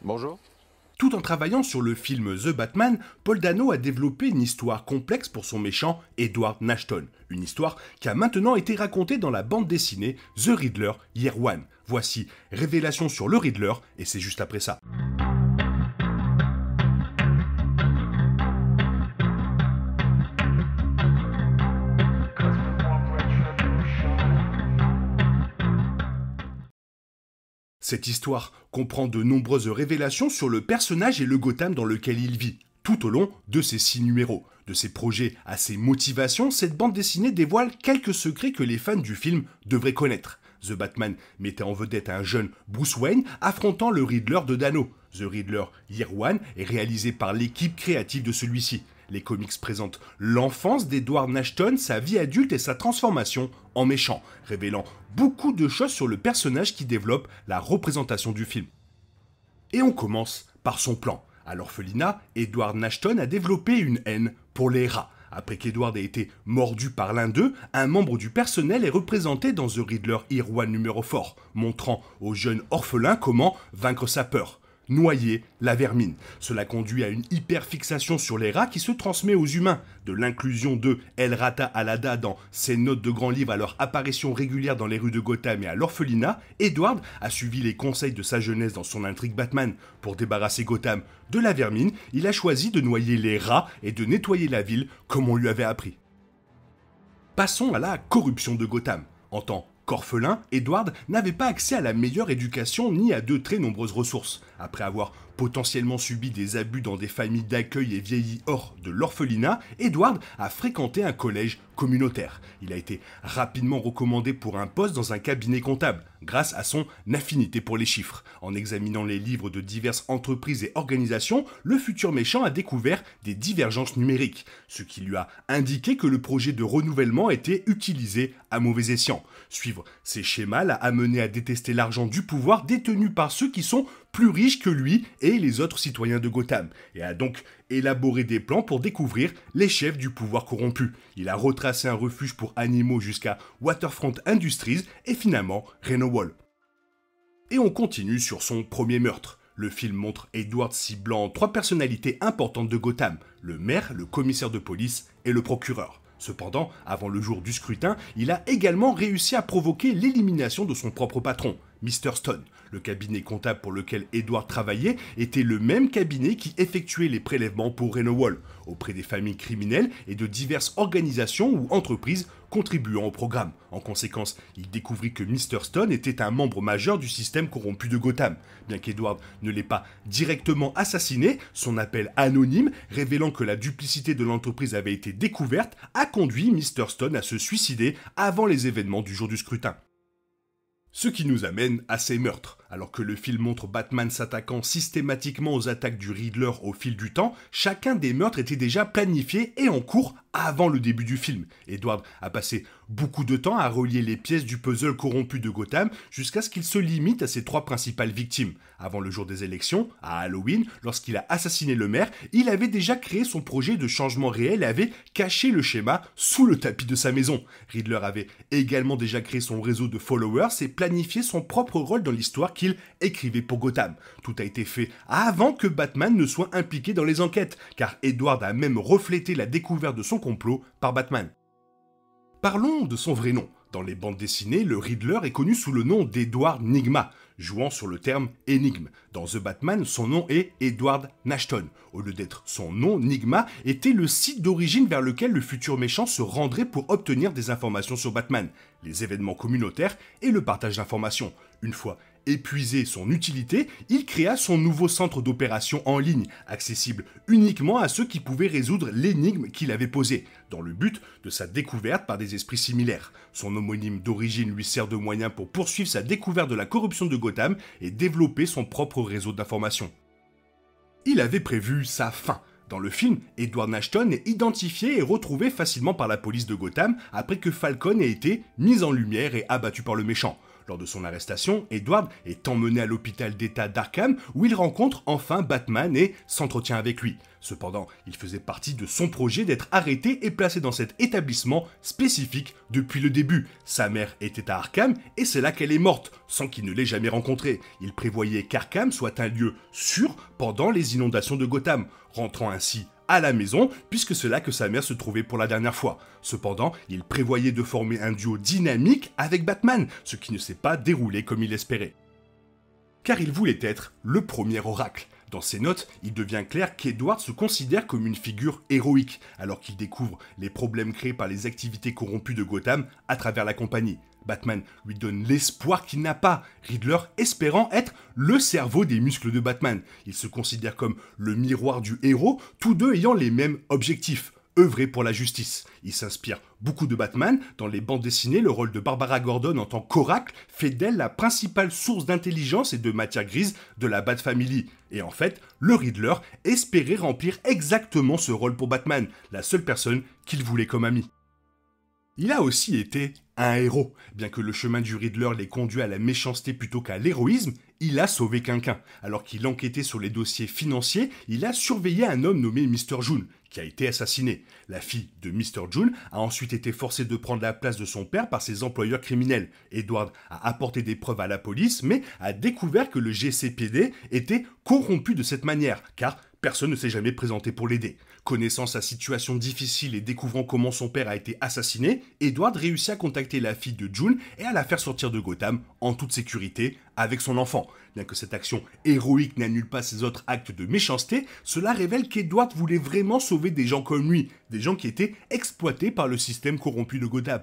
Bonjour. Tout en travaillant sur le film The Batman, Paul Dano a développé une histoire complexe pour son méchant Edward Nashton. Une histoire qui a maintenant été racontée dans la bande dessinée The Riddler Year One. Voici Révélation sur le Riddler, et c'est juste après ça. Cette histoire comprend de nombreuses révélations sur le personnage et le Gotham dans lequel il vit. Tout au long de ces 6 numéros. De ses projets à ses motivations, cette bande dessinée dévoile quelques secrets que les fans du film devraient connaître. The Batman mettait en vedette un jeune Bruce Wayne affrontant le Riddler de Dano. The Riddler Year One est réalisé par l'équipe créative de celui-ci. Les comics présentent l'enfance d'Edward Nashton, sa vie adulte et sa transformation en méchant, révélant beaucoup de choses sur le personnage qui développe la représentation du film. Et on commence par son plan. À l'orphelinat, Edward Nashton a développé une haine pour les rats. Après qu'Edward ait été mordu par l'un d'eux, un membre du personnel est représenté dans The Riddler Year One numéro 4, montrant au jeune orphelin comment vaincre sa peur. Noyer la vermine. Cela conduit à une hyperfixation sur les rats qui se transmet aux humains. De l'inclusion de El Rata Alada dans ses notes de grands livres à leur apparition régulière dans les rues de Gotham et à l'orphelinat, Edward a suivi les conseils de sa jeunesse dans son intrigue Batman. Pour débarrasser Gotham de la vermine, il a choisi de noyer les rats et de nettoyer la ville comme on lui avait appris. Passons à la corruption de Gotham. En tant qu'orphelin, Edward n'avait pas accès à la meilleure éducation ni à de très nombreuses ressources. Après avoir potentiellement subi des abus dans des familles d'accueil et vieilli hors de l'orphelinat, Edward a fréquenté un collège communautaire. Il a été rapidement recommandé pour un poste dans un cabinet comptable, grâce à son affinité pour les chiffres. En examinant les livres de diverses entreprises et organisations, le futur méchant a découvert des divergences numériques, ce qui lui a indiqué que le projet de renouvellement était utilisé à mauvais escient. Suivre ces schémas l'a amené à détester l'argent du pouvoir détenu par ceux qui sont plus riches que lui et les autres citoyens de Gotham, et a donc élaboré des plans pour découvrir les chefs du pouvoir corrompu. Il a retracé un refuge pour animaux jusqu'à Waterfront Industries et finalement Reno Wall. Et on continue sur son premier meurtre. Le film montre Edward ciblant 3 personnalités importantes de Gotham, le maire, le commissaire de police et le procureur. Cependant, avant le jour du scrutin, il a également réussi à provoquer l'élimination de son propre patron, Mr. Stone. Le cabinet comptable pour lequel Edward travaillait était le même cabinet qui effectuait les prélèvements pour Reno Wall, auprès des familles criminelles et de diverses organisations ou entreprises contribuant au programme. En conséquence, il découvrit que Mr. Stone était un membre majeur du système corrompu de Gotham. Bien qu'Edward ne l'ait pas directement assassiné, son appel anonyme, révélant que la duplicité de l'entreprise avait été découverte, a conduit Mr. Stone à se suicider avant les événements du jour du scrutin. Ce qui nous amène à ces meurtres. Alors que le film montre Batman s'attaquant systématiquement aux attaques du Riddler au fil du temps, chacun des meurtres était déjà planifié et en cours avant le début du film. Edward a passé beaucoup de temps à relier les pièces du puzzle corrompu de Gotham jusqu'à ce qu'il se limite à ses 3 principales victimes. Avant le jour des élections, à Halloween, lorsqu'il a assassiné le maire, il avait déjà créé son projet de changement réel et avait caché le schéma sous le tapis de sa maison. Riddler avait également déjà créé son réseau de followers et planifié son propre rôle dans l'histoire qu'il écrivait pour Gotham. Tout a été fait avant que Batman ne soit impliqué dans les enquêtes, car Edward a même reflété la découverte de son complot par Batman. Parlons de son vrai nom. Dans les bandes dessinées, le Riddler est connu sous le nom d'Edward Nygma, jouant sur le terme énigme. Dans The Batman, son nom est Edward Nashton. Au lieu d'être son nom, Nygma était le site d'origine vers lequel le futur méchant se rendrait pour obtenir des informations sur Batman, les événements communautaires et le partage d'informations. Une fois épuisé son utilité, il créa son nouveau centre d'opération en ligne, accessible uniquement à ceux qui pouvaient résoudre l'énigme qu'il avait posée, dans le but de sa découverte par des esprits similaires. Son homonyme d'origine lui sert de moyen pour poursuivre sa découverte de la corruption de Gotham et développer son propre réseau d'information. Il avait prévu sa fin. Dans le film, Edward Nashton est identifié et retrouvé facilement par la police de Gotham après que Falcone ait été mis en lumière et abattu par le méchant. Lors de son arrestation, Edward est emmené à l'hôpital d'État d'Arkham où il rencontre enfin Batman et s'entretient avec lui. Cependant, il faisait partie de son projet d'être arrêté et placé dans cet établissement spécifique depuis le début. Sa mère était à Arkham et c'est là qu'elle est morte, sans qu'il ne l'ait jamais rencontrée. Il prévoyait qu'Arkham soit un lieu sûr pendant les inondations de Gotham, rentrant ainsi à la maison, puisque c'est là que sa mère se trouvait pour la dernière fois. Cependant, il prévoyait de former un duo dynamique avec Batman, ce qui ne s'est pas déroulé comme il espérait. Car il voulait être le premier oracle. Dans ses notes, il devient clair qu'Edward se considère comme une figure héroïque, alors qu'il découvre les problèmes créés par les activités corrompues de Gotham à travers la compagnie. Batman lui donne l'espoir qu'il n'a pas, Riddler espérant être le cerveau des muscles de Batman. Il se considère comme le miroir du héros, tous deux ayant les mêmes objectifs, œuvrer pour la justice. Il s'inspire beaucoup de Batman. Dans les bandes dessinées, le rôle de Barbara Gordon en tant qu'oracle fait d'elle la principale source d'intelligence et de matière grise de la Bat Family. Et en fait, le Riddler espérait remplir exactement ce rôle pour Batman, la seule personne qu'il voulait comme ami. Il a aussi été un héros. Bien que le chemin du Riddler l'ait conduit à la méchanceté plutôt qu'à l'héroïsme, il a sauvé quelqu'un. Alors qu'il enquêtait sur les dossiers financiers, il a surveillé un homme nommé Mr. June, qui a été assassiné. La fille de Mr. June a ensuite été forcée de prendre la place de son père par ses employeurs criminels. Edward a apporté des preuves à la police, mais a découvert que le GCPD était corrompu de cette manière, car personne ne s'est jamais présenté pour l'aider. Connaissant sa situation difficile et découvrant comment son père a été assassiné, Edward réussit à contacter la fille de June et à la faire sortir de Gotham en toute sécurité avec son enfant. Bien que cette action héroïque n'annule pas ses autres actes de méchanceté, cela révèle qu'Edward voulait vraiment sauver des gens comme lui, des gens qui étaient exploités par le système corrompu de Gotham.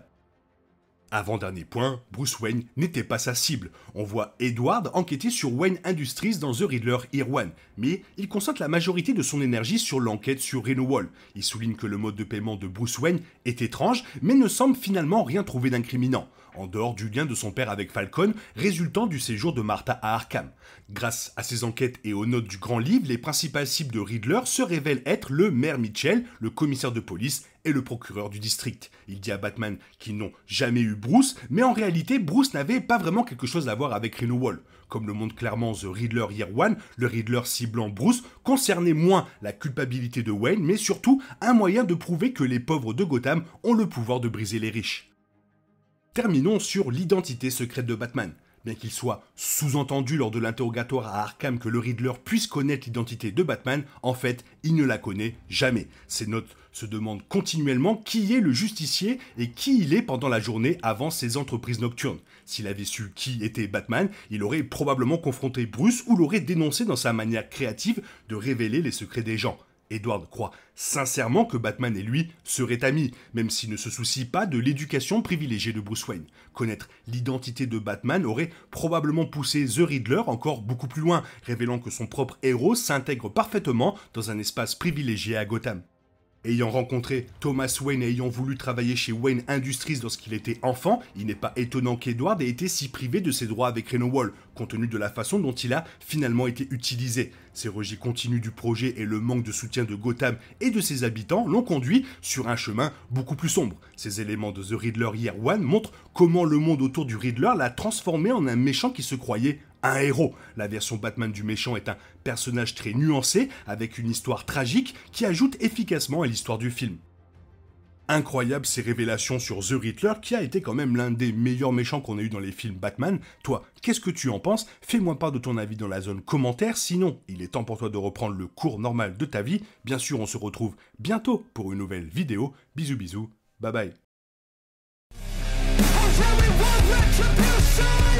Avant-dernier point, Bruce Wayne n'était pas sa cible. On voit Edward enquêter sur Wayne Industries dans The Riddler Year One, mais il concentre la majorité de son énergie sur l'enquête sur Reno Wall. Il souligne que le mode de paiement de Bruce Wayne est étrange, mais ne semble finalement rien trouver d'incriminant, en dehors du lien de son père avec Falcon, résultant du séjour de Martha à Arkham. Grâce à ses enquêtes et aux notes du grand livre, les principales cibles de Riddler se révèlent être le maire Mitchell, le commissaire de police et le procureur du district. Il dit à Batman qu'ils n'ont jamais eu Bruce, mais en réalité, Bruce n'avait pas vraiment quelque chose à voir avec Reno Wall. Comme le montre clairement The Riddler Year One, le Riddler ciblant Bruce concernait moins la culpabilité de Wayne, mais surtout un moyen de prouver que les pauvres de Gotham ont le pouvoir de briser les riches. Terminons sur l'identité secrète de Batman. Bien qu'il soit sous-entendu lors de l'interrogatoire à Arkham que le Riddler puisse connaître l'identité de Batman, en fait, il ne la connaît jamais. Ses notes se demandent continuellement qui est le justicier et qui il est pendant la journée avant ses entreprises nocturnes. S'il avait su qui était Batman, il aurait probablement confronté Bruce ou l'aurait dénoncé dans sa manière créative de révéler les secrets des gens. Edward croit sincèrement que Batman et lui seraient amis, même s'il ne se soucie pas de l'éducation privilégiée de Bruce Wayne. Connaître l'identité de Batman aurait probablement poussé The Riddler encore beaucoup plus loin, révélant que son propre héros s'intègre parfaitement dans un espace privilégié à Gotham. Ayant rencontré Thomas Wayne et ayant voulu travailler chez Wayne Industries lorsqu'il était enfant, il n'est pas étonnant qu'Edward ait été si privé de ses droits avec Reno Wall, compte tenu de la façon dont il a finalement été utilisé. Ses rejets continus du projet et le manque de soutien de Gotham et de ses habitants l'ont conduit sur un chemin beaucoup plus sombre. Ces éléments de The Riddler Year One montrent comment le monde autour du Riddler l'a transformé en un méchant qui se croyait un héros. La version Batman du méchant est un personnage très nuancé, avec une histoire tragique qui ajoute efficacement à l'histoire du film. Incroyable ces révélations sur The Riddler, qui a été quand même l'un des meilleurs méchants qu'on a eu dans les films Batman. Toi, qu'est-ce que tu en penses? Fais-moi part de ton avis dans la zone commentaire, sinon il est temps pour toi de reprendre le cours normal de ta vie. Bien sûr, on se retrouve bientôt pour une nouvelle vidéo. Bisous bisous, bye bye. Oh yeah, we want retribution.